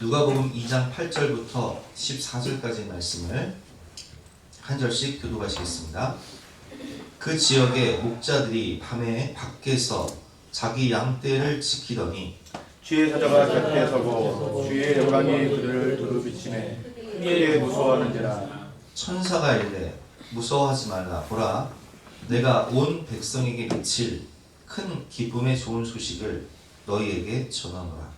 누가복음 2장 8절부터 14절까지의 말씀을 한 절씩 교독하시겠습니다. 그 지역의 목자들이 밤에 밖에서 자기 양떼를 지키더니 주의 사자가 곁에 서고 주의 영광이 그들을 두루비치매 크게 무서워하는지라. 천사가 이르되 무서워하지 말라. 보라, 내가 온 백성에게 미칠 큰 기쁨의 좋은 소식을 너희에게 전하노라.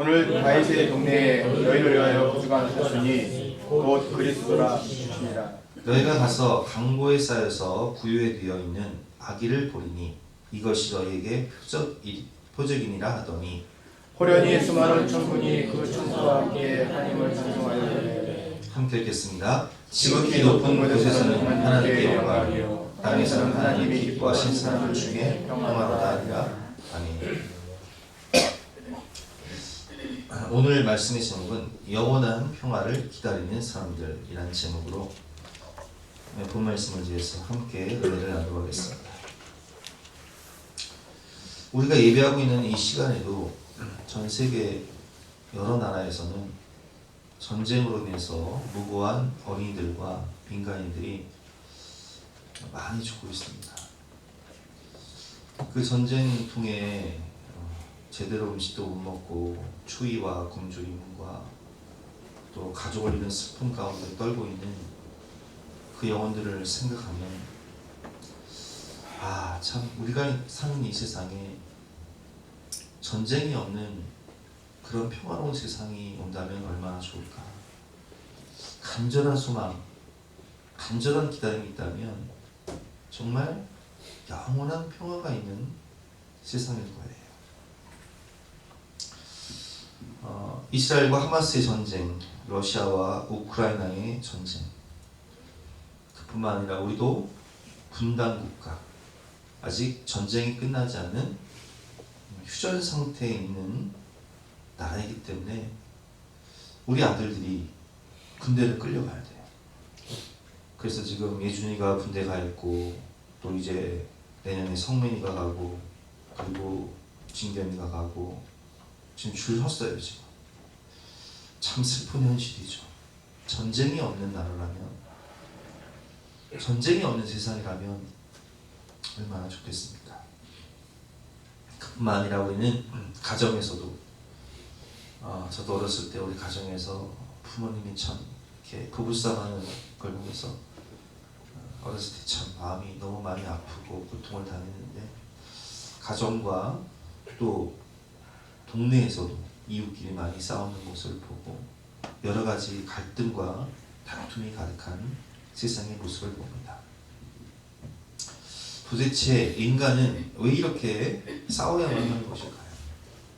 오늘 다윗의 동네에 너희를 위하여 구주가 나셨으니 곧 그리스도라 주시니라. 너희가 가서 강보에 쌓여서 구유에 되어 있는 아기를 보리니 이것이 너희에게 표적이니라 하더니 호련히 수많은 천군이 그 천사와 함께 하나님을 찬송하여 함께 읽겠습니다. 지극히 높은 곳에서는 하나님께 영광이요 땅에서는 하나님이 기뻐하신 사람들 중에 평화로다 하리라. 아멘. 오늘 말씀의 제목은 영원한 평화를 기다리는 사람들이라는 제목으로 본 말씀을 위해서 함께 은혜를 나누고 하겠습니다. 우리가 예배하고 있는 이 시간에도 전 세계 여러 나라에서는 전쟁으로 인해서 무고한 어린이들과 민간인들이 많이 죽고 있습니다. 그 전쟁 통해 제대로 음식도 못 먹고 추위와 굶주림과 또 가족을 잃은 슬픔 가운데 떨고 있는 그 영혼들을 생각하면 참 우리가 사는 이 세상에 전쟁이 없는 그런 평화로운 세상이 온다면 얼마나 좋을까. 간절한 소망, 간절한 기다림이 있다면 정말 영원한 평화가 있는 세상일 거예요. 이스라엘과 하마스의 전쟁, 러시아와 우크라이나의 전쟁, 그뿐만 아니라 우리도 분단 국가, 아직 전쟁이 끝나지 않은 휴전 상태에 있는 나라이기 때문에 우리 아들들이 군대를 끌려가야 돼요. 그래서 지금 예준이가 군대 가 있고, 또 이제 내년에 성민이가 가고, 그리고 진겸이가 가고, 지금 줄 섰어요. 지금 참 슬픈 현실이죠. 전쟁이 없는 나라라면, 전쟁이 없는 세상이라면 얼마나 좋겠습니까? 그뿐만 아니라 우리는 가정에서도 저도 어렸을 때 우리 가정에서 부모님이 참 이렇게 부부싸움하는 걸 보면서 어렸을 때 참 마음이 너무 많이 아프고 고통을 당했는데, 가정과 또 동네에서도 이웃끼리 많이 싸우는 모습을 보고 여러 가지 갈등과 다툼이 가득한 세상의 모습을 봅니다. 도대체 인간은 왜 이렇게 싸워야만 하는 것일까요?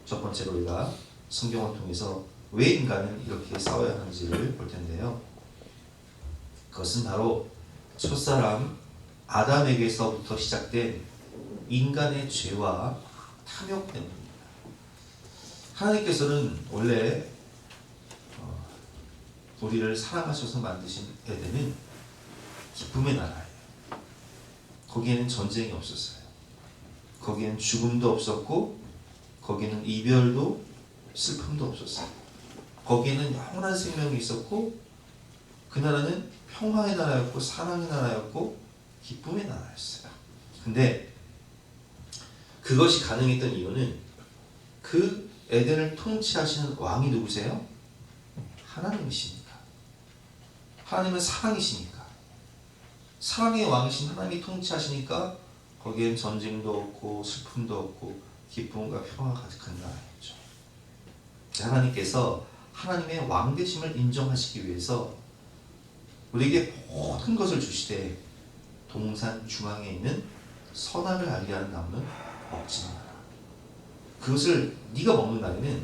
첫 번째로 우리가 성경을 통해서 왜 인간은 이렇게 싸워야 하는지를 볼 텐데요. 그것은 바로 첫사람 아담에게서부터 시작된 인간의 죄와 탐욕 때문입니다. 하나님께서는 원래 우리를 사랑하셔서 만드신 에덴은 기쁨의 나라예요. 거기에는 전쟁이 없었어요. 거기에는 죽음도 없었고, 거기에는 이별도 슬픔도 없었어요. 거기에는 영원한 생명이 있었고, 그 나라는 평화의 나라였고, 사랑의 나라였고, 기쁨의 나라였어요. 근데 그것이 가능했던 이유는 그 에덴을 통치하시는 왕이 누구세요? 하나님이시니까. 하나님은 사랑이시니까. 사랑의 왕이신 하나님이 통치하시니까 거기엔 전쟁도 없고 슬픔도 없고 기쁨과 평화가 가득한 나라였죠. 하나님께서 하나님의 왕되심을 인정하시기 위해서 우리에게 모든 것을 주시되 동산 중앙에 있는 선악을 알게 하는 나무는 먹지 마라. 그것을 네가 먹는 날에는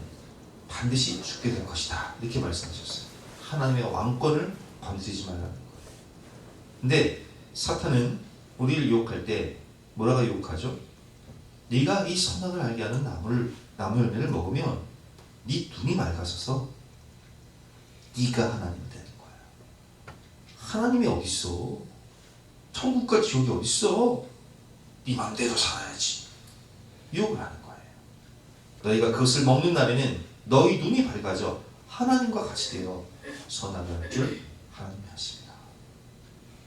반드시 죽게 될 것이다. 이렇게 말씀하셨어요. 하나님의 왕권을 건드리지 말라는 거예요. 근데 사탄은 우리를 유혹할 때 뭐라고 유혹하죠? 네가 이 선악을 알게 하는 나무 열매를 먹으면 네 눈이 맑아져서 네가 하나님이 되는 거야. 하나님이 어디 있어? 천국과 지옥이 어디 있어? 네 맘대로 살아야지. 유혹을 하는 거예요. 너희가 그것을 먹는 날에는 너희 눈이 밝아져 하나님과 같이 되어 선하게 할 줄 하나님이 하십니다.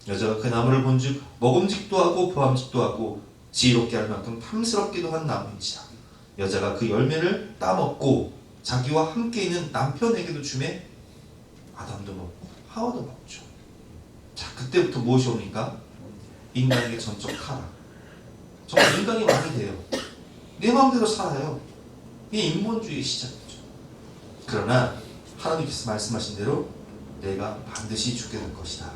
여자가 그 나무를 본즉 먹음직도 하고 보암직도 하고 지혜롭게 할 만큼 탐스럽기도 한 나무이지라. 여자가 그 열매를 따먹고 자기와 함께 있는 남편에게도 주매 아담도 먹고 하와도 먹죠. 자, 그때부터 무엇이 옵니까? 인간에게 전적 타락. 정말 인간이 왕이 돼요. 내 마음대로 살아요. 이게 인본주의의 시작이죠. 그러나 하나님께서 말씀하신 대로 내가 반드시 죽게 될 것이다.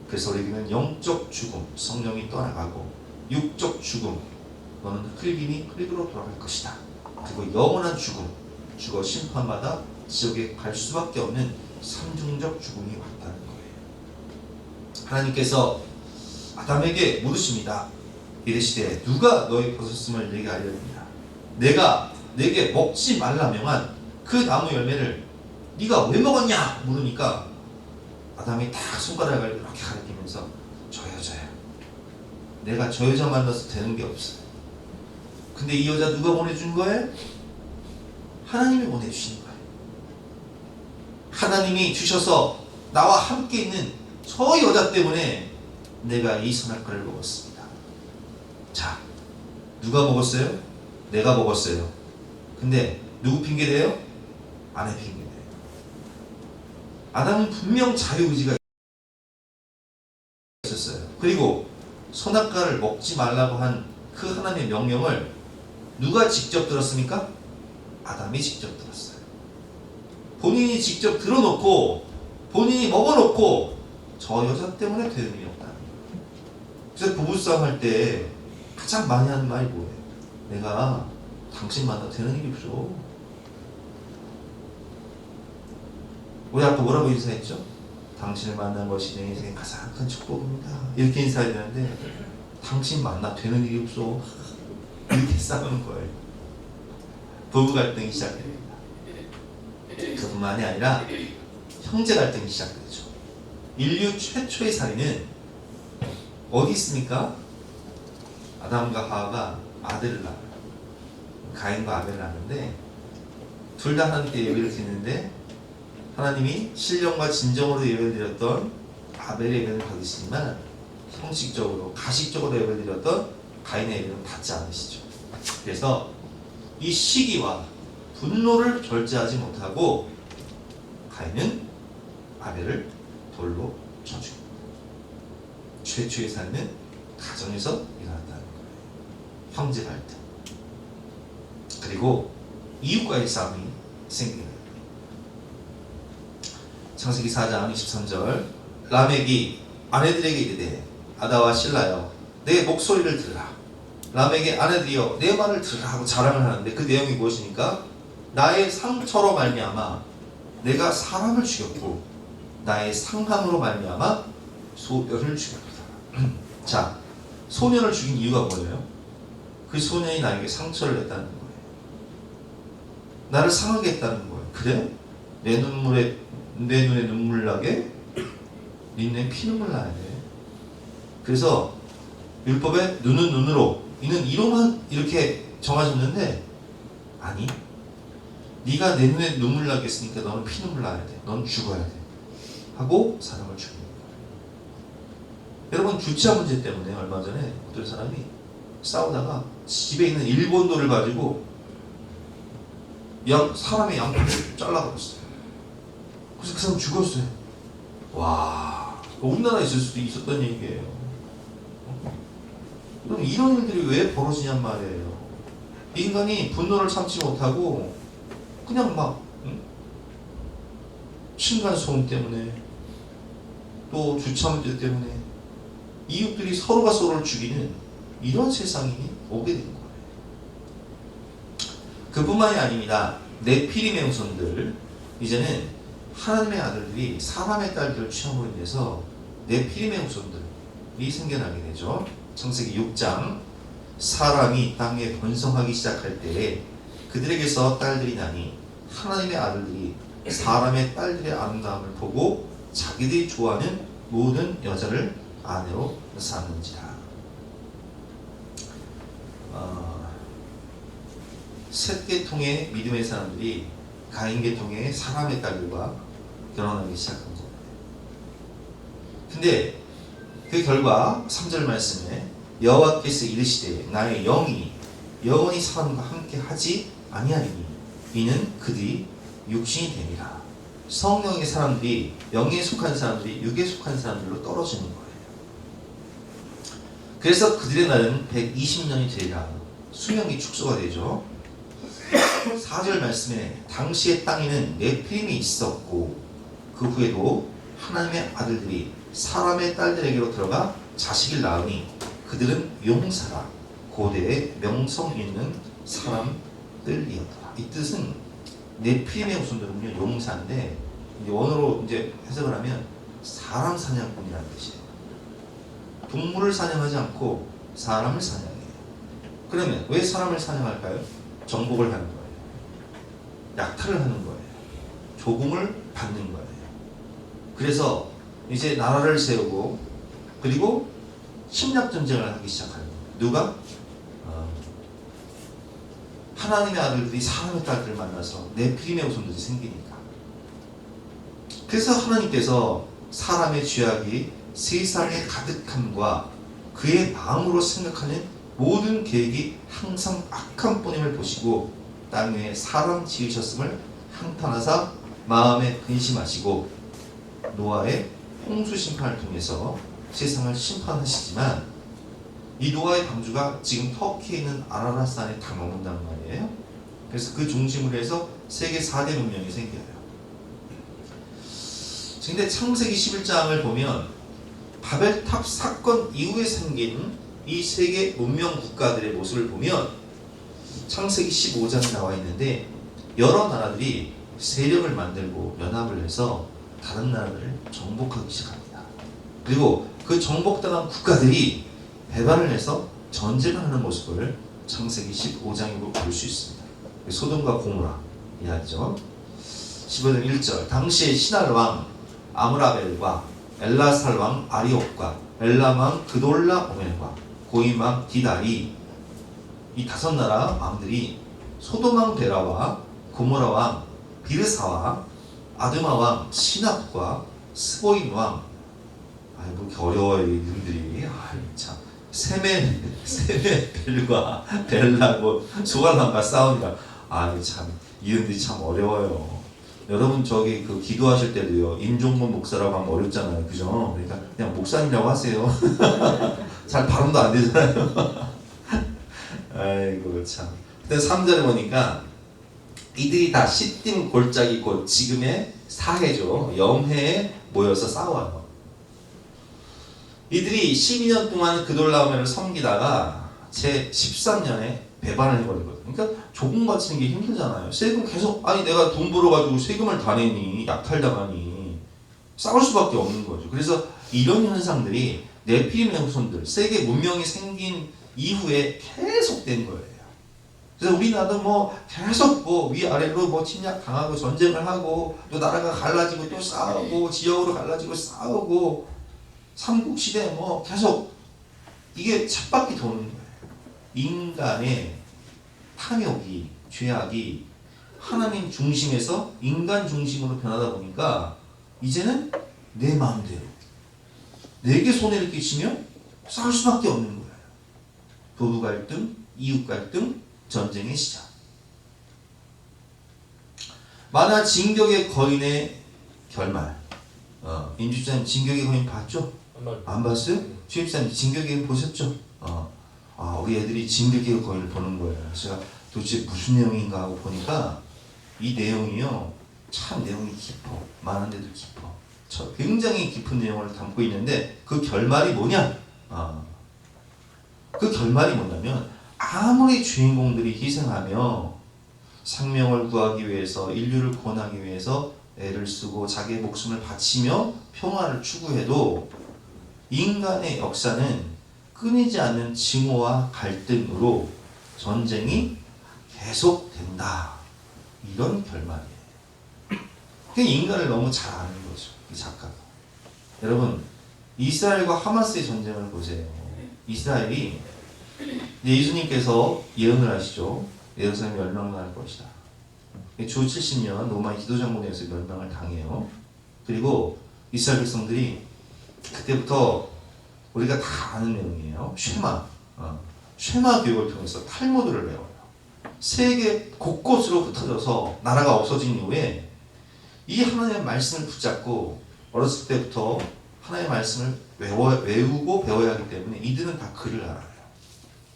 그래서 우리에게는 영적 죽음, 성령이 떠나가고 육적 죽음, 너는 흙이니 흙으로 돌아갈 것이다. 그리고 영원한 죽음, 죽어 심판마다 지옥에 갈 수밖에 없는 삼중적 죽음이 왔다는 거예요. 하나님께서 아담에게 물으십니다. 이르시되 누가 너의 벗었음을 내게 알려느냐. 내가 내게 먹지 말라 명한 그 나무 열매를 네가 왜 먹었냐 물으니까 아담이 딱 손가락을 이렇게 가리키면서 저 여자야. 내가 저 여자 만나서 되는 게 없어. 근데 이 여자 누가 보내준 거예요? 하나님이 보내주신 거예요. 하나님이 주셔서 나와 함께 있는 저 여자 때문에 내가 이 선악과를 먹었습니다. 자, 누가 먹었어요? 내가 먹었어요. 근데 누구 핑계대요? 아내 핑계대요. 아담은 분명 자유의지가 있었어요. 그리고 선악과를 먹지 말라고 한 그 하나님의 명령을 누가 직접 들었습니까? 아담이 직접 들었어요. 본인이 직접 들어놓고 본인이 먹어놓고 저 여자 때문에 되는 일이 없다는 거예요. 그래서 부부싸움 할 때 가장 많이 하는 말이 뭐예요? 내가 당신 만나 되는 일이 없어. 우리 아까 뭐라고 인사했죠? 당신을 만난 것이 내 인생의 가장 큰 축복입니다. 이렇게 인사해야 되는데 당신 만나 되는 일이 없어. 이렇게 싸우는 거예요. 부부 갈등이 시작됩니다. 그뿐만이 아니라 형제 갈등이 시작되죠. 인류 최초의 살인은 어디 있습니까? 아담과 하와가 아들을 낳아요. 가인과 아벨을 낳는데 둘 다 하나님께 예배를 드리는데 하나님이 신령과 진정으로 예배를 드렸던 아벨의 예배를 받으시지만 형식적으로 가식적으로 예배를 드렸던 가인의 예배는 받지 않으시죠. 그래서 이 시기와 분노를 절제하지 못하고 가인은 아벨을 돌로 쳐 죽입니다. 최초의 살인은 가정에서 일어났다는 거예요. 형제 갈등 그리고 이웃과의 싸움이 생기는 거예요. 창세기 4장 23절 라멕이 아내들에게 이르되 아다와 실라여 내 목소리를 들으라. 라멕의 아내들이여 내 말을 들으라 하고 자랑을 하는데 그 내용이 무엇입니까? 나의 상처로 말미암아 내가 사람을 죽였고 나의 상함으로 말미암아 소년을 죽였다. 자, 소년을 죽인 이유가 뭐예요? 그 소년이 나에게 상처를 냈다는 거예요. 나를 상하게 했다는 거예요. 그래? 내 눈에 눈물 나게? 네 눈에 피눈물 나야 돼. 그래서 율법에 눈은 눈으로 이는 이로만 이렇게 정하셨는데 아니 네가 내 눈에 눈물 나게 했으니까 너는 피눈물 나야 돼. 넌 죽어야 돼. 하고 사람을 죽이는 거예요. 여러분 주차 문제 때문에 얼마 전에 어떤 사람이 싸우다가 집에 있는 일본도를 가지고 사람의 양팔을 잘라버렸어요. 그래서 그 사람 죽었어요. 와, 우리나라에 있을 수도 있었던 얘기예요. 그럼 이런 일들이 왜 벌어지냔 말이에요. 인간이 분노를 참지 못하고 그냥 막 층간소음 때문에 또 주차 문제 때문에 이웃들이 서로가 서로를 죽이는 이런 세상이 오게 된 거예요. 그뿐만이 아닙니다. 네피림의 후손들 이제는 하나님의 아들들이 사람의 딸들을 취함으로 인해서 네피림의 후손들이 생겨나게 되죠. 창세기 6장 사람이 땅에 번성하기 시작할 때에 그들에게서 딸들이 나니 하나님의 아들들이 사람의 딸들의 아름다움을 보고 자기들이 좋아하는 모든 여자를 아내로 삼는지라. 셋 계통의 믿음의 사람들이 가인계 통해 사람의 딸들과 결혼하기 시작한 겁니다. 근데 그 결과 3절 말씀에 여호와께서 이르시되 나의 영이 영원히 사람과 함께 하지 아니하리니 이는 그들이 육신이 되니라. 성령의 사람들이 영에 속한 사람들이 육에 속한 사람들로 떨어지는 거예요. 그래서 그들의 날은 120년이 되리라. 수명이 축소가 되죠. 4절 말씀에 당시의 땅에는 네피림이 있었고 그 후에도 하나님의 아들들이 사람의 딸들에게로 들어가 자식을 낳으니 그들은 용사라 고대의 명성 있는 사람들이었더라. 이 뜻은 네피림의 후손들은요 용사인데 이제 원어로 이제 해석을 하면 사람 사냥꾼이라는 뜻이에요. 동물을 사냥하지 않고 사람을 사냥해요. 그러면 왜 사람을 사냥할까요? 정복을 하는 거예요. 약탈을 하는 거예요. 조공을 받는 거예요. 그래서 이제 나라를 세우고 그리고 침략 전쟁을 하기 시작하는 거예요. 누가? 하나님의 아들들이 사람의 딸들을 만나서 네피림의 후손들이 생기니까. 그래서 하나님께서 사람의 죄악이 세상의 가득함과 그의 마음으로 생각하는 모든 계획이 항상 악한 뿐임을 보시고 땅 위에 사람 지으셨음을 한탄하사 마음에 근심하시고 노아의 홍수 심판을 통해서 세상을 심판하시지만 이 노아의 방주가 지금 터키에 있는 아라라산에 다 머문다는 말이에요. 그래서 그 중심으로 해서 세계 4대 문명이 생겨요. 근데 창세기 11장을 보면 바벨탑 사건 이후에 생긴 이 세계 문명 국가들의 모습을 보면 창세기 15장에 나와 있는데 여러 나라들이 세력을 만들고 연합을 해서 다른 나라들을 정복하기 시작합니다. 그리고 그 정복당한 국가들이 배반을 해서 전쟁을 하는 모습을 창세기 15장으로 볼 수 있습니다. 소돔과 고모라 이야기죠. 15장 1절 당시의 시날 왕 아므라벨과 엘라살 왕 아리옥과 엘람 왕 그돌라 오멜과 고임 왕 디달이 이 5나라 왕들이 소돔 왕 베라와 고모라 왕 비르사와 아드마 왕 시납과 스보임 왕 뭐 이렇게 어려워요 이름들이. 참 세메벨과 벨라고 소갈람과 싸우니까 참 이름들이 참 어려워요. 여러분 저기 그 기도하실 때도요 임종문 목사라고 하면 어렵잖아요, 그죠? 그러니까 그냥 목사님이라고 하세요. 잘 발음도 안 되잖아요. 아이고 참. 근데 3절에 보니까 이들이 다 시딤 골짜기 곧 지금의 사해죠. 염해에 모여서 싸워요. 이들이 12년 동안 그돌라오멜을 섬기다가 제 13년에 배반을 해버리거든요. 그러니까 조금 바치는 게 힘들잖아요. 세금 계속 내가 돈 벌어가지고 세금을 다 내니 약탈당하니 싸울 수밖에 없는 거죠. 그래서 이런 현상들이 네피림의 후손들 세계 문명이 생긴 이후에 계속된 거예요. 그래서 우리나라도 뭐 계속 뭐 위아래로 뭐 침략 당하고 전쟁을 하고 또 나라가 갈라지고 또 싸우고 지역으로 갈라지고 싸우고 삼국시대 뭐 계속 이게 쳇바퀴 도는 거예요. 인간의 탐욕이 죄악이 하나님 중심에서 인간 중심으로 변하다 보니까 이제는 내 마음대로 내게 손해를 끼치면 싸울 수밖에 없는 거예요. 부부 갈등, 이웃 갈등, 전쟁의 시작. 만화 진격의 거인의 결말. 임집사님 진격의 거인 봤죠? 안 봤어요? 주임사님 진격의 거인 보셨죠? 우리 애들이 진격의 거인을 보는 거예요. 제가 도대체 무슨 내용인가 하고 보니까 이 내용이요 참 내용이 깊어. 많은데도 깊어. 굉장히 깊은 내용을 담고 있는데 그 결말이 뭐냐? 그 결말이 뭐냐면 아무리 주인공들이 희생하며 생명을 구하기 위해서 인류를 구원하기 위해서 애를 쓰고 자기의 목숨을 바치며 평화를 추구해도 인간의 역사는 끊이지 않는 징후와 갈등으로 전쟁이 계속된다. 이런 결말이에요. 그게 인간을 너무 잘 아는 거죠. 이 작가가. 여러분 이스라엘과 하마스의 전쟁을 보세요. 이스라엘이 예수님께서 예언을 하시죠. 예루살렘이 멸망당할 것이다. 주 70년 로마 기도장군에서 멸망을 당해요. 그리고 이스라엘 백성들이 그때부터 우리가 다 아는 내용이에요. 쉐마 교육을 통해서 탈무드를 배워요. 세계 곳곳으로 흩어져서 나라가 없어진 이후에 이 하나님의 말씀을 붙잡고 어렸을 때부터 하나님의 말씀을 외우고 배워야 하기 때문에 이들은 다 글을 알아요.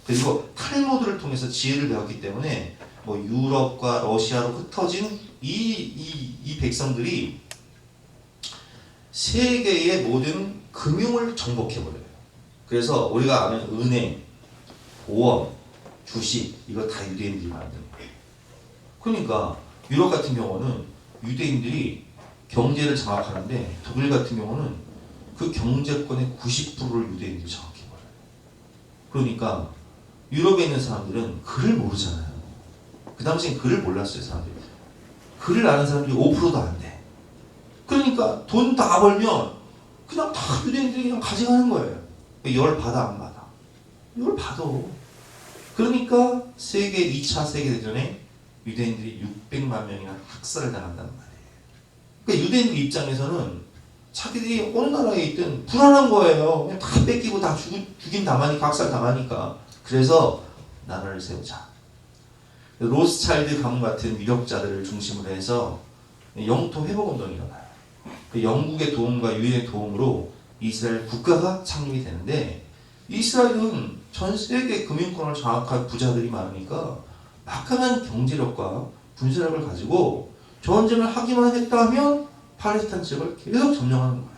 그리고 탈무드를 통해서 지혜를 배웠기 때문에 뭐 유럽과 러시아로 흩어진 이 백성들이 세계의 모든 금융을 정복해버려요. 그래서 우리가 아는 은행, 보험, 주식 이거 다 유대인들이 만든 거예요. 그러니까 유럽 같은 경우는 유대인들이 경제를 장악하는데 독일 같은 경우는 그 경제권의 90%를 유대인들이 장악해버려요. 그러니까 유럽에 있는 사람들은 글을 모르잖아요. 그 당시엔 글을 몰랐어요. 사람들이. 글을 아는 사람들이 5%도 안 돼. 그러니까 돈 다 벌면 그냥 다 유대인들이 그냥 가져가는 거예요. 열 받아 안 받아? 열 받아. 그러니까 세계 2차 세계대전에 유대인들이 600만 명이나 학살을 당한단 말이에요. 그러니까 유대인들 입장에서는 자기들이 어느 나라에 있든 불안한 거예요. 그냥 다 뺏기고 다 죽임 당하니까 학살 당하니까. 그래서 나라를 세우자. 로스차일드 가문 같은 위력자들을 중심으로 해서 영토 회복 운동이 일어나요. 영국의 도움과 유엔의 도움으로 이스라엘 국가가 창립이 되는데 이스라엘은 전 세계 금융권을 장악한 부자들이 많으니까 막강한 경제력과 군사력을 가지고 전쟁을 하기만 했다면 팔레스타인 지역을 계속 점령하는 거예요.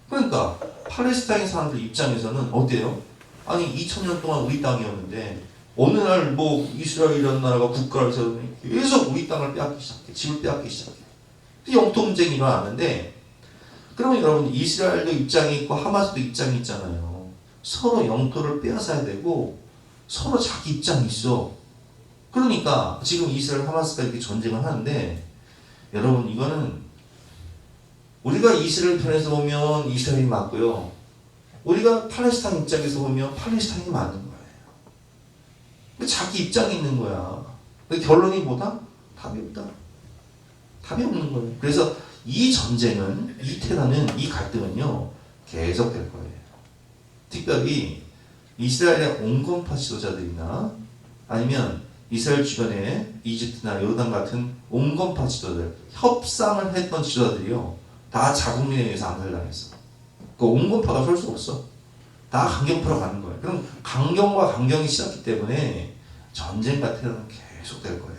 그러니까 팔레스타인 사람들 입장에서는 어때요? 아니 2000년 동안 우리 땅이었는데 어느 날 뭐 이스라엘이라는 나라가 국가를 세우더니 계속 우리 땅을 빼앗기 시작해. 집을 빼앗기 시작해. 영토 분쟁이 일어나는데 그러면 여러분 이스라엘도 입장이 있고 하마스도 입장이 있잖아요. 서로 영토를 빼앗아야 되고 서로 자기 입장이 있어. 그러니까 지금 이스라엘 하마스가 이렇게 전쟁을 하는데 여러분 이거는 우리가 이스라엘 편에서 보면 이스라엘이 맞고요. 우리가 팔레스타인 입장에서 보면 팔레스타인이 맞는 거예요. 자기 입장이 있는 거야. 결론이 뭐다? 답이 없다. 답이 없는 거예요. 그래서 이 전쟁은, 이 테러는, 이 갈등은요 계속될 거예요. 특별히 이스라엘의 온건파 지도자들이나 아니면 이스라엘 주변에 이집트나 요르단 같은 온건파 지도자들, 협상을 했던 지도자들이요 다 자국민에 의해서 암살당했어. 그 온건파가 설 수 없어. 다 강경파로 가는 거예요. 그럼 강경과 강경이 시작했기 때문에 전쟁과 테러는 계속될 거예요.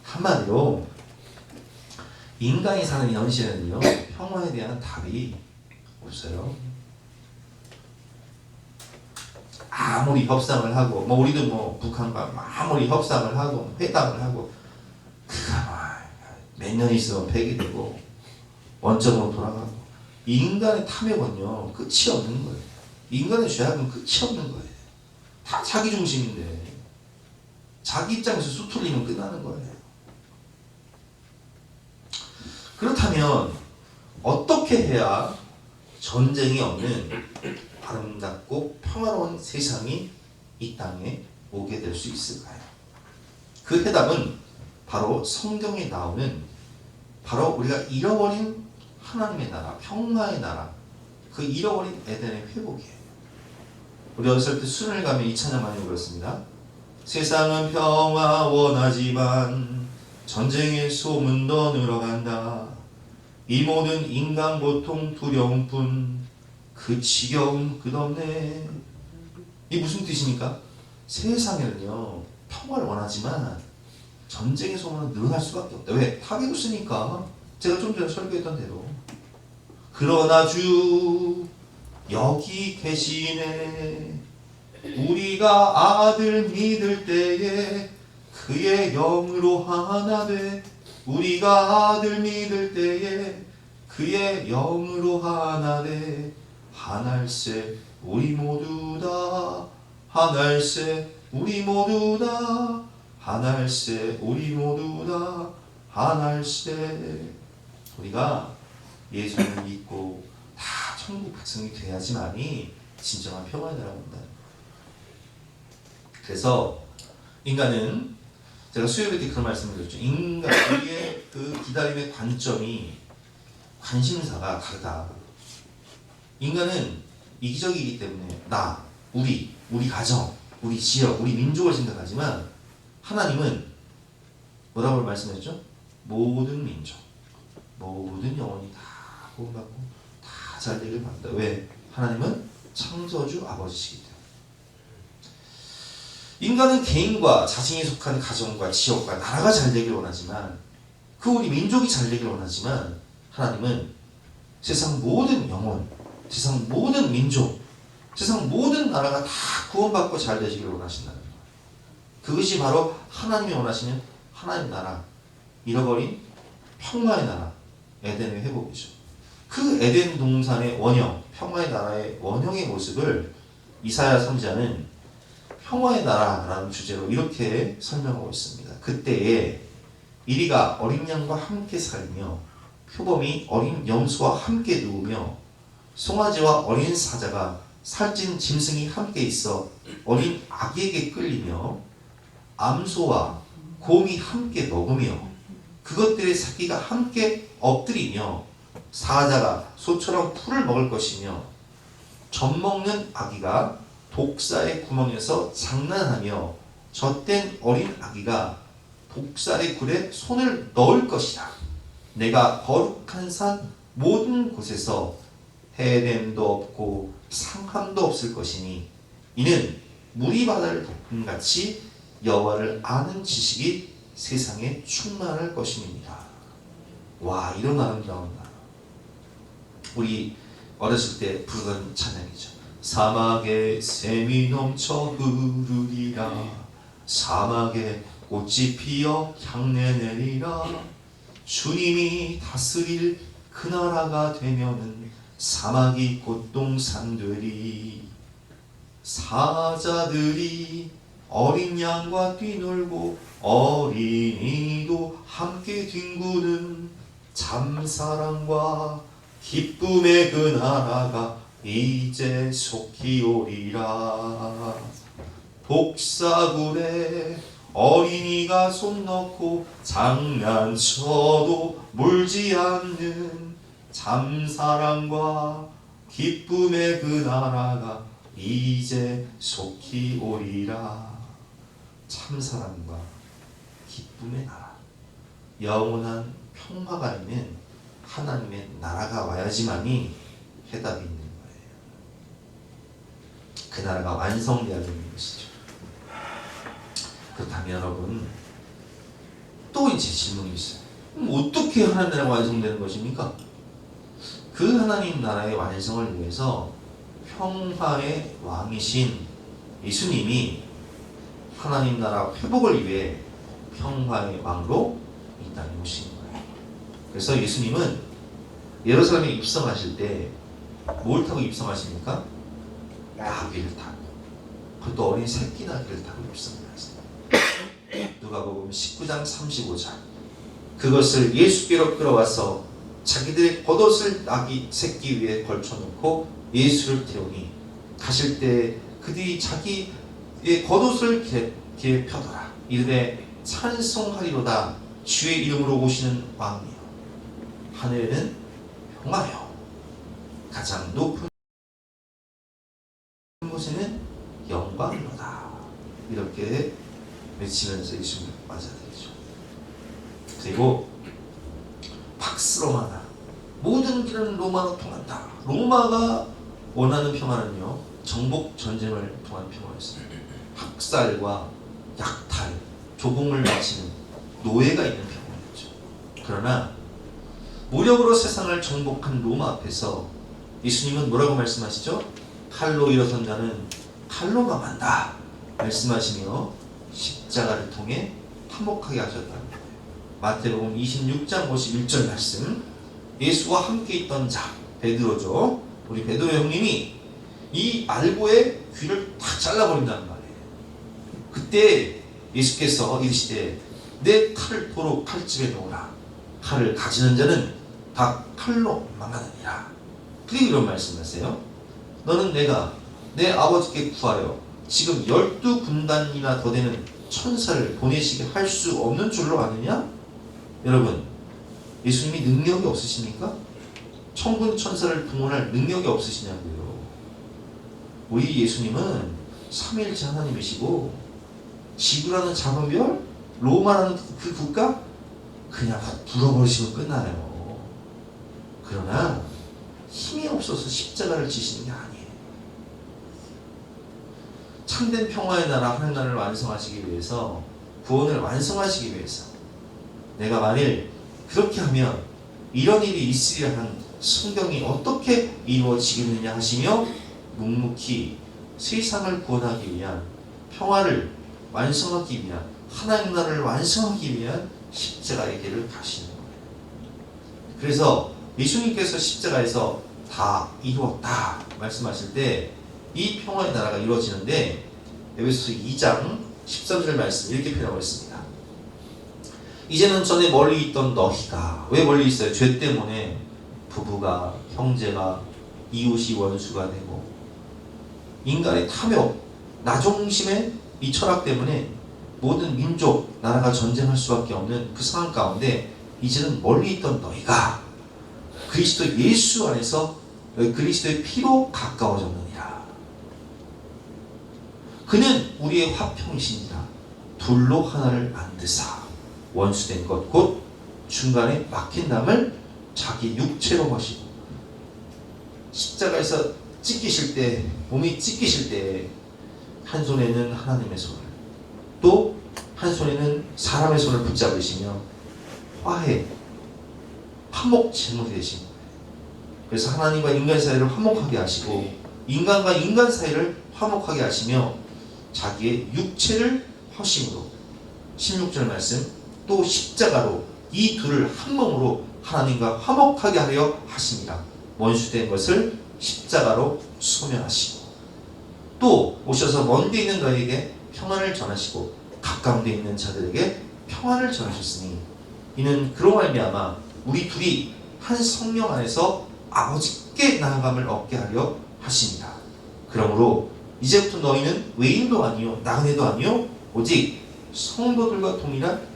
한마디로 인간이 사는 현실에는요 평화에 대한 답이 없어요. 아무리 협상을 하고 뭐 우리도 뭐 북한과 아무리 협상을 하고 회담을 하고 그가 몇 년 있으면 폐기되고 원점으로 돌아가고 인간의 탐욕은요 끝이 없는 거예요. 인간의 죄악은 끝이 없는 거예요. 다 자기 중심인데 자기 입장에서 수틀리면 끝나는 거예요. 그렇다면 어떻게 해야 전쟁이 없는 아름답고 평화로운 세상이 이 땅에 오게 될 수 있을까요? 그 해답은 바로 성경에 나오는 바로 우리가 잃어버린 하나님의 나라, 평화의 나라, 그 잃어버린 에덴의 회복이에요. 우리 어렸을 때 수련회 가면 이 찬양 많이 불렀습니다. 세상은 평화 원하지만 전쟁의 소문 더 늘어간다. 이 모든 인간 고통 두려움뿐 그 지겨움 끝없네. 이 무슨 뜻입니까? 세상에는요 평화를 원하지만 전쟁의 소문은 늘어날 수밖에 없다. 왜? 답이 없으니까. 제가 좀 전에 설교했던 대로. 그러나 주 여기 계시네. 우리가 아들 믿을 때에 그의 영으로 하나 돼. 우리가 아들 믿을 때에 그의 영으로 하나 돼. 하나일세 우리 모두 다. 하나일세 우리 모두 다. 하나일세 우리 모두 다. 하나일세. 우리가 예수를 믿고 다 천국 백성이 돼야지만이 진정한 평화의 나라가 온다. 그래서 인간은 제가 수요일 때 그런 말씀을 드렸죠. 인간의 그 기다림의 관점이 관심사가 다르다. 인간은 이기적이기 때문에 나, 우리 가정, 우리 지역, 우리 민족을 생각하지만 하나님은 뭐라고 말씀했죠? 모든 민족, 모든 영혼이 다 구원받고 다 잘 되길 바란다. 왜? 하나님은 창조주 아버지시기 때문에. 인간은 개인과 자신이 속한 가정과 지역과 나라가 잘 되길 원하지만 그 우리 민족이 잘 되길 원하지만 하나님은 세상 모든 영혼, 세상 모든 민족, 세상 모든 나라가 다 구원받고 잘 되시길 원하신다는 거예요. 그것이 바로 하나님이 원하시는 하나님 나라, 잃어버린 평화의 나라, 에덴의 회복이죠. 그 에덴 동산의 원형, 평화의 나라의 원형의 모습을 이사야 선지자는 평화의 나라라는 주제로 이렇게 설명하고 있습니다. 그때에 이리가 어린 양과 함께 살며 표범이 어린 염소와 함께 누우며 송아지와 어린 사자가 살찐 짐승이 함께 있어 어린 아기에게 끌리며 암소와 곰이 함께 먹으며 그것들의 새끼가 함께 엎드리며 사자가 소처럼 풀을 먹을 것이며 젖먹는 아기가 독사의 구멍에서 장난하며 젖된 어린 아기가 독사의 굴에 손을 넣을 것이라. 내가 거룩한 산 모든 곳에서 해됨도 없고 상함도 없을 것이니 이는 물이 바다를 덮은 같이 여호와를 아는 지식이 세상에 충만할 것임이니라. 와, 이런 아름다운 나라. 우리 어렸을 때 부르던 찬양이죠. 사막에 샘이 넘쳐 흐르리라. 사막에 꽃이 피어 향내 내리라. 주님이 다스릴 그 나라가 되면은 사막이 꽃동산 되리. 사자들이 어린 양과 뛰놀고 어린이도 함께 뒹구는 참사랑과 기쁨의 그 나라가 이제 속히 오리라. 독사굴에 어린이가 손 넣고 장난쳐도 물지 않는 참사랑과 기쁨의 그 나라가 이제 속히 오리라. 참사랑과 기쁨의 나라, 영원한 평화가 있는 하나님의 나라가 와야지만이 해답이 있는 거예요. 그 나라가 완성되어야 되는 것이죠. 그렇다면 여러분, 또 이제 질문이 있어요. 그럼 어떻게 하나님 나라가 완성되는 것입니까? 그 하나님 나라의 완성을 위해서 평화의 왕이신 예수님이 하나님 나라 회복을 위해 평화의 왕으로 이 땅에 오신 거예요. 그래서 예수님은 예루살렘에 입성하실 때 뭘 타고 입성하십니까? 나귀를 타고, 그것도 어린 새끼 나귀를 타고 입성을 하십니다. 누가복음 19장 35절. 그것을 예수께로 끌어와서 자기들의 겉옷을 나귀 새끼 위에 걸쳐놓고 예수를 태우니 가실 때 그들이 자기의 겉옷을 기에 펴더라. 이르되 찬송하리로다. 주의 이름으로 오시는 왕이요 하늘에는 평화요 가장 높은 곳에는 영광이로다. 이렇게 외치면서 예수님을 맞아들이죠. 그리고 팍스 로마나 모든 길은 로마로 통한다. 로마가 원하는 평화는요, 정복 전쟁을 통한 평화였습니다. 학살과 약탈, 조공을 마치는 노예가 있는 평화였죠. 그러나 무력으로 세상을 정복한 로마 앞에서 예수님은 뭐라고 말씀하시죠? 칼로 일어선 자는 칼로 망한다 말씀하시며 십자가를 통해 화목하게 하셨다는 거예요. 마태복음 26장 51절 말씀. 예수와 함께 있던 자 베드로죠. 우리 베드로 형님이 이 알고의 귀를 다 잘라버린다는 말이에요. 그때 예수께서 이르시되 내 칼을 도로 칼집에 놓으라. 칼을 가지는 자는 다 칼로 망하느니라. 그리고 이런 말씀하세요. 너는 내가 내 아버지께 구하여 지금 12군단이나 더 되는 천사를 보내시게 할 수 없는 줄로 아느냐? 여러분, 예수님이 능력이 없으십니까? 천군 천사를 동원할 능력이 없으시냐고요. 우리 예수님은 삼위일체 하나님이시고 지구라는 작은 별, 로마라는 그 국가 그냥 훅 불어버리시면 끝나요. 그러나 힘이 없어서 십자가를 지시는 게 아니에요. 참된 평화의 나라 하나님 나라를 완성하시기 위해서, 구원을 완성하시기 위해서, 내가 만일 그렇게 하면 이런 일이 있으려 한 성경이 어떻게 이루어지겠느냐 하시며 묵묵히 세상을 구원하기 위한, 평화를 완성하기 위한, 하나님 나라를 완성하기 위한 십자가의 길을 가시는 거예요. 그래서 예수님께서 십자가에서 다 이루었다 말씀하실 때 이 평화의 나라가 이루어지는데, 에베소서 2장 13절 말씀 이렇게 표현하고 있습니다. 이제는 전에 멀리 있던 너희가, 왜 멀리 있어요? 죄 때문에 부부가, 형제가, 이웃이 원수가 되고 인간의 탐욕, 나중심의 이 철학 때문에 모든 민족, 나라가 전쟁할 수밖에 없는 그 상황 가운데 이제는 멀리 있던 너희가 그리스도 예수 안에서 그리스도의 피로 가까워졌느니라. 그는 우리의 화평이시니라. 둘로 하나를 만드사 원수된 것 곧 중간에 막힌 담을 자기 육체로 하시고, 십자가에서 찢기실 때, 몸이 찢기실 때 한 손에는 하나님의 손을, 또 한 손에는 사람의 손을 붙잡으시며 화해, 화목 제물이 되신 거예요. 그래서 하나님과 인간 사이를 화목하게 하시고 인간과 인간 사이를 화목하게 하시며 자기의 육체를 허심으로, 16절 말씀, 또 십자가로 이 둘을 한 몸으로 하나님과 화목하게 하려 하십니다. 원수된 것을 십자가로 소멸하시고, 또 오셔서 먼 데 있는 너희에게 평안을 전하시고 가까운 데 있는 자들에게 평안을 전하셨으니 이는 그로 말미암아 우리 둘이 한 성령 안에서 아버지께 나아감을 얻게 하려 하십니다. 그러므로 이제부터 너희는 외인도 아니요 나그네도 아니요 오직 성도들과 동일한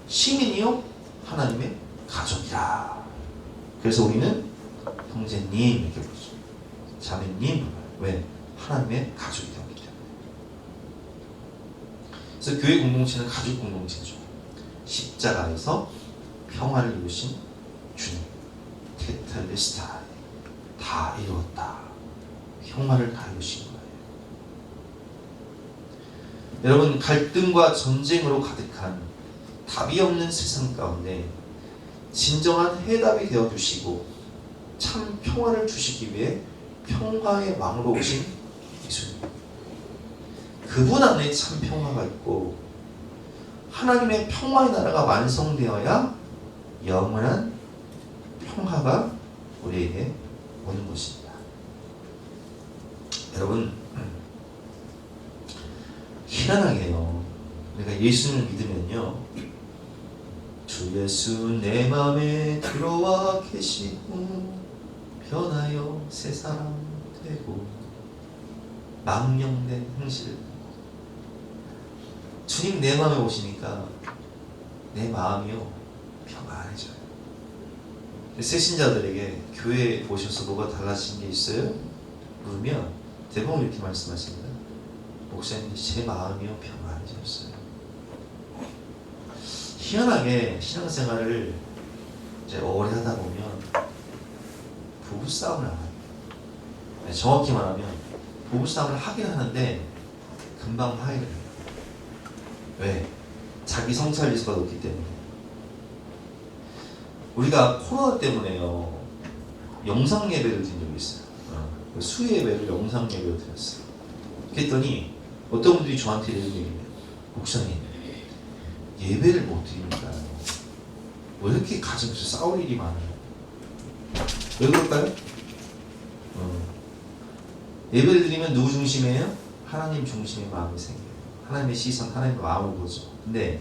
시민이요 하나님의 가족이라. 그래서 우리는 형제님 이렇게 부르죠. 자매님. 왜? 하나님의 가족이 되었기 때문에. 그래서 교회 공동체는 가족 공동체죠. 십자가에서 평화를 이루신 주님, 테텔레스타, 다 이루었다. 평화를 다 이루신 거예요. 여러분, 갈등과 전쟁으로 가득한 답이 없는 세상 가운데 진정한 해답이 되어 주시고 참 평화를 주시기 위해 평화의 왕으로 오신 예수님, 그분 안에 참 평화가 있고 하나님의 평화의 나라가 완성되어야 영원한 평화가 우리에게 오는 것입니다. 여러분, 희한하게요, 우리가 예수님을 믿으면요, 주 예수 내 맘에 들어와 계시고 변하여 새 사람 되고 망령된 행실을, 주님 내 마음에 오시니까 내 마음이요 평안해져요. 새신자들에게 교회에 오셔서 뭐가 달라진 게 있어요? 물으면 대부분 이렇게 말씀하십니다. 목사님, 제 마음이요 평안해졌어요. 희한하게 신앙생활을 이제 오래 하다 보면 부부싸움을 안 해요. 정확히 말하면 부부싸움을 하긴 하는데 금방 화해를 해요. 왜? 자기 성찰 지수가 높기 때문에. 우리가 코로나 때문에요, 영상 예배를 드린 적이 있어요. 수요 예배를 영상 예배로 드렸어요. 그랬더니 어떤 분들이 저한테 이런 얘기해요. 목사님, 예배를 못 드리니까요, 왜 이렇게 가정에서 싸울 일이 많아요? 왜 그럴까요? 예배를 드리면 누구 중심이에요? 하나님 중심의 마음이 생겨요. 하나님의 시선, 하나님의 마음을 보죠. 근데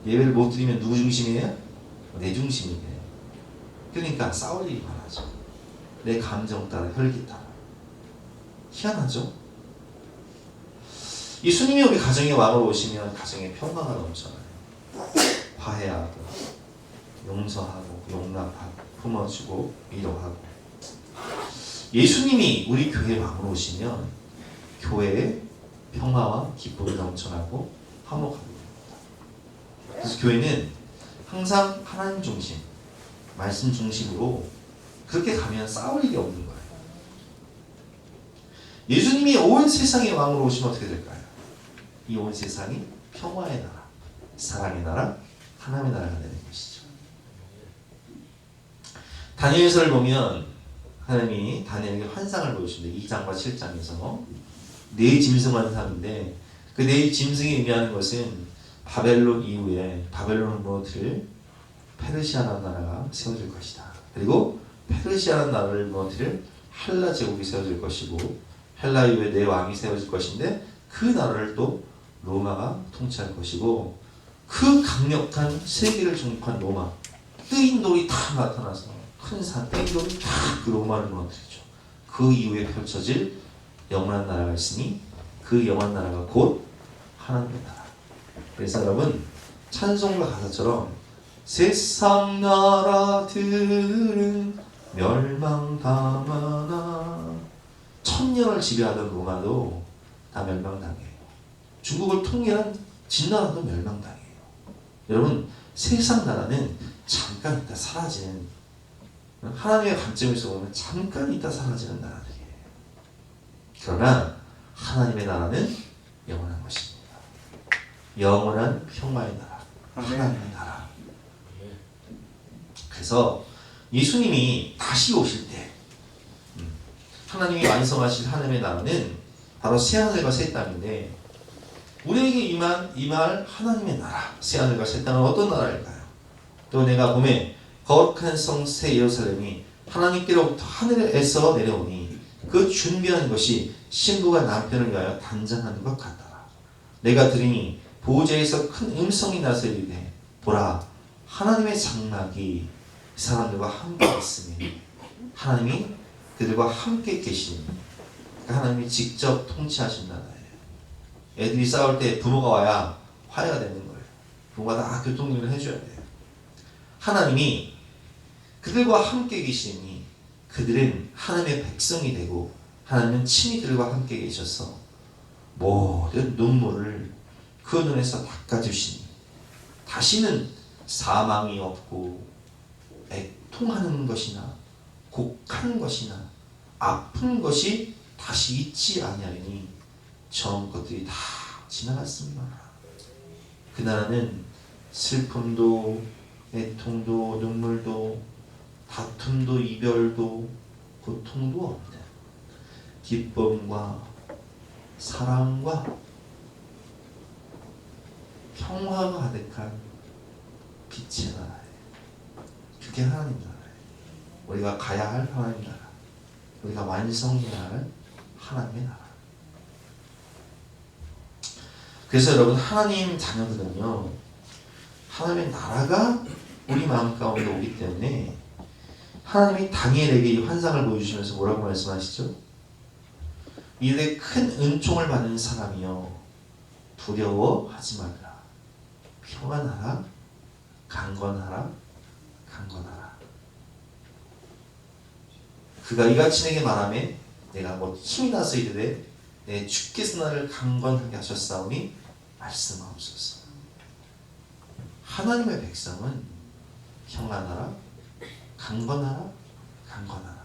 예배를 못 드리면 누구 중심이에요? 내 중심이 돼요. 그러니까 싸울 일이 많아져. 내 감정 따라, 혈기 따라. 희한하죠? 예수님이 우리 가정에 왕으로 오시면 가정에 평화가 넘쳐나요. 화해하고 용서하고 용납하고 품어주고 위로하고. 예수님이 우리 교회 왕으로 오시면 교회에 평화와 기쁨이 넘쳐나고 화목하게 됩니다. 그래서 교회는 항상 하나님 중심, 말씀 중심으로 그렇게 가면 싸울 일이 없는 거예요. 예수님이 온 세상의 왕으로 오시면 어떻게 될까요? 이 온 세상이 평화의 나라, 사랑의 나라, 하나님의 나라가 되는 것이죠. 다니엘서를 보면 하나님이 다니엘에게 환상을 보여주십니다. 2장과 7장에서 네 짐승 환상인데 그 네 짐승이 의미하는 것은 바벨론 이후에 바벨론을 무너뜨릴 페르시아라는 나라가 세워질 것이다. 그리고 페르시아라는 나라를 무너뜨릴 헬라 제국이 세워질 것이고 헬라 이후에 네 왕이 세워질 것인데 그 나라를 또 로마가 통치할 것이고 그 강력한 세계를 정복한 로마 뜨인 돌이 다 나타나서 큰 산 뜨인 돌이 다 그 로마를 무너뜨리죠. 그 이후에 펼쳐질 영원한 나라가 있으니 그 영원한 나라가 곧 하나님의 나라. 그래서 여러분 찬송가 가사처럼 세상 나라들은 멸망당하나 천년을 지배하던 로마도 다 멸망당해요. 중국을 통일한 진나라도 멸망당해요. 여러분 세상 나라는 잠깐 있다 사라지는 하나님의 관점에서 보면 잠깐 있다 사라지는 나라들이에요. 그러나 하나님의 나라는 영원한 것입니다. 영원한 평화의 나라, 하나님의 나라. 그래서 예수님이 다시 오실 때 하나님이 완성하실 하나님의 나라는 바로 새하늘과 새 땅인데 우리에게 임할 하나님의 나라, 새하늘과 새 땅은 어떤 나라일까요? 또 내가 보면 거룩한 성 새 예루살렘이 하나님께로부터 하늘에서 내려오니 그 준비한 것이 신부가 남편을 위하여 단장하는 것 같더라. 내가 들으니 보호자에서 큰 음성이 나서 이르되 보라 하나님의 장막이 사람들과 함께 있으니 하나님이 그들과 함께 계시니 그러니까 하나님이 직접 통치하신 나라예요. 애들이 싸울 때 부모가 와야 화해가 되는 거예요. 부모가 다 교통정리를 해줘야 돼요. 하나님이 그들과 함께 계시니 그들은 하나님의 백성이 되고 하나님은 친히 그들과 함께 계셔서 모든 눈물을 그 눈에서 닦아주시니 다시는 사망이 없고 애통하는 것이나 곡하는 것이나 아픈 것이 다시 있지 아니하리니 전 것들이 다 지나갔습니다. 그 나라는 슬픔도 애통도 눈물도 다툼도 이별도 고통도 없는 기쁨과 사랑과 평화가 가득한 빛의 나라예요. 그게 하나님 나라예요. 우리가 가야 할 하나님 나라, 우리가 완성해야 할 하나님의 나라. 그래서 여러분 하나님 자녀들은요 하나님의 나라가 우리 마음 가운데 오기 때문에 하나님이 다니엘에게 이 환상을 보여주시면서 뭐라고 말씀하시죠? 이들의 큰 은총을 받는 사람이여 두려워하지 말라. 평안하라, 강건하라, 강건하라. 그가 이같이 내게 말하매 내가 뭐 힘이 나서 이르되 내 주께서 나를 강건하게 하셨사오니 말씀하옵소서. 하나님의 백성은 평안하라, 강건하라, 강건하라.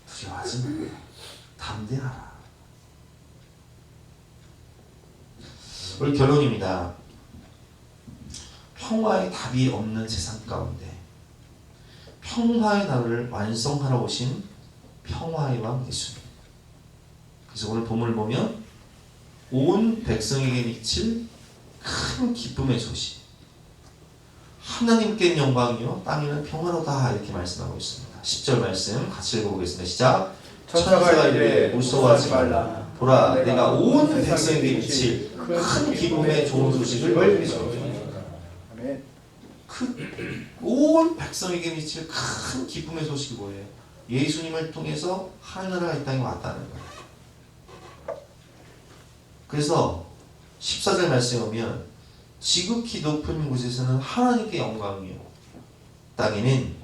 두려워하지 말라. 담대하라. 오늘 결론입니다. 평화의 답이 없는 세상 가운데 평화의 나라를 완성하러 오신 평화의 왕 예수님. 그래서 오늘 본문을 보면 온 백성에게 미칠 큰 기쁨의 소식, 하나님께는 영광이요 땅에는 평화로다 이렇게 말씀하고 있습니다. 10절 말씀 같이 읽어보겠습니다. 시작. 천사가 이르되 무서워하지 말라. 보라 내가 온 백성에게 미칠 큰 기쁨의 좋은 소식을 보여주리라. 온 백성에게 미칠 큰 기쁨의 소식이 뭐예요? 예수님을 통해서 하나님 나라가 이 땅에 왔다는 거예요. 그래서 14절 말씀에 보면 지극히 높은 곳에서는 하나님께 영광이요 땅에는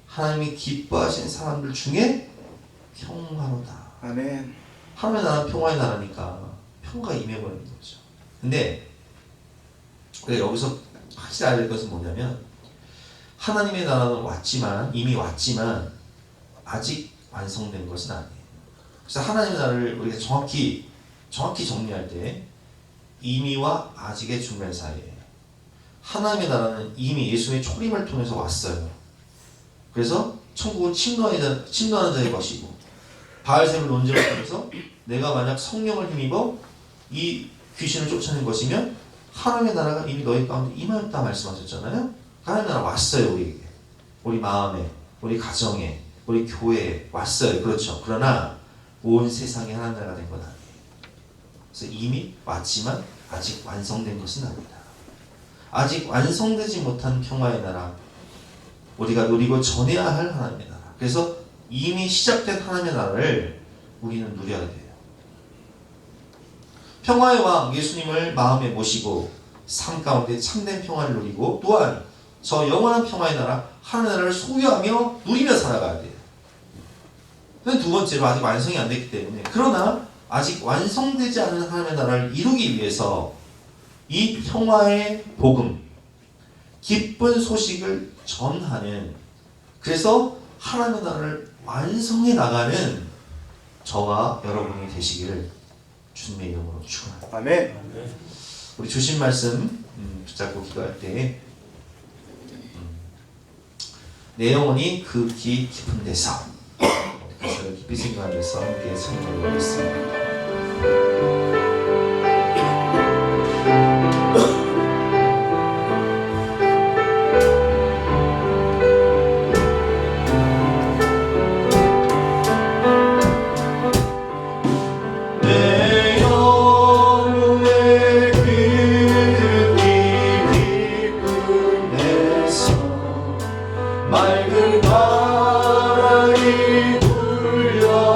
하나님이 기뻐하신 사람들 중에 평화로다. 아멘. 하나님의 나라는 평화의 나라니까 평화가 임해버리는 거죠. 근데 우리가 여기서 확실히 알아야 될 것은 뭐냐면 하나님의 나라는 이미 왔지만 아직 완성된 것은 아니에요. 그래서 하나님의 나라를 우리가 정확히 정리할 때 이미와 아직의 중간 사이에 하나님의 나라는 이미 예수의 초림을 통해서 왔어요. 그래서 천국은 침노하는 자의 것이고 바알셈을 논쟁을 통해서 내가 만약 성령을 힘입어 이 귀신을 쫓아낸 것이면 하나님의 나라가 이미 너희 가운데 임하였다 말씀하셨잖아요. 하나님의 나라 왔어요. 우리에게, 우리 마음에, 우리 가정에, 우리 교회에 왔어요. 그렇죠. 그러나 온 세상에 하나님의 나라가 된 건 아니에요. 그래서 이미 왔지만 아직 완성된 것은 아니다. 아직 완성되지 못한 평화의 나라, 우리가 누리고 전해야 할 하나님의 나라. 그래서 이미 시작된 하나님의 나라를 우리는 누려야 돼요. 평화의 왕 예수님을 마음에 모시고 삶 가운데 참된 평화를 누리고 또한 저 영원한 평화의 나라 하나님의 나라를 소유하며 누리며 살아가야 돼요. 두 번째로 아직 완성이 안 됐기 때문에 그러나 아직 완성되지 않은 하나님의 나라를 이루기 위해서 이 평화의 복음, 기쁜 소식을 전하는, 그래서 하나님의 나라를 완성해 나가는 저와 여러분이 되시기를 주님의 이름으로 축원합니다. 아멘. 우리 주신 말씀 붙잡고 기도할 때 내 영혼이 그 깊은 데서 가사를 깊이 생각하면서 함께 찬양을 하겠습니다. 맑은 바람이 불려가네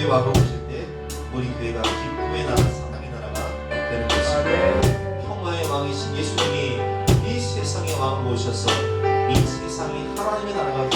왕으로 오실 때 우리 교회가 기쁨의 나라, 사랑의 나라가 되는 것입니다. 평화의 왕이신 예수님이 이 세상의 왕으로 오셔서 이 세상이 하나님의 나라가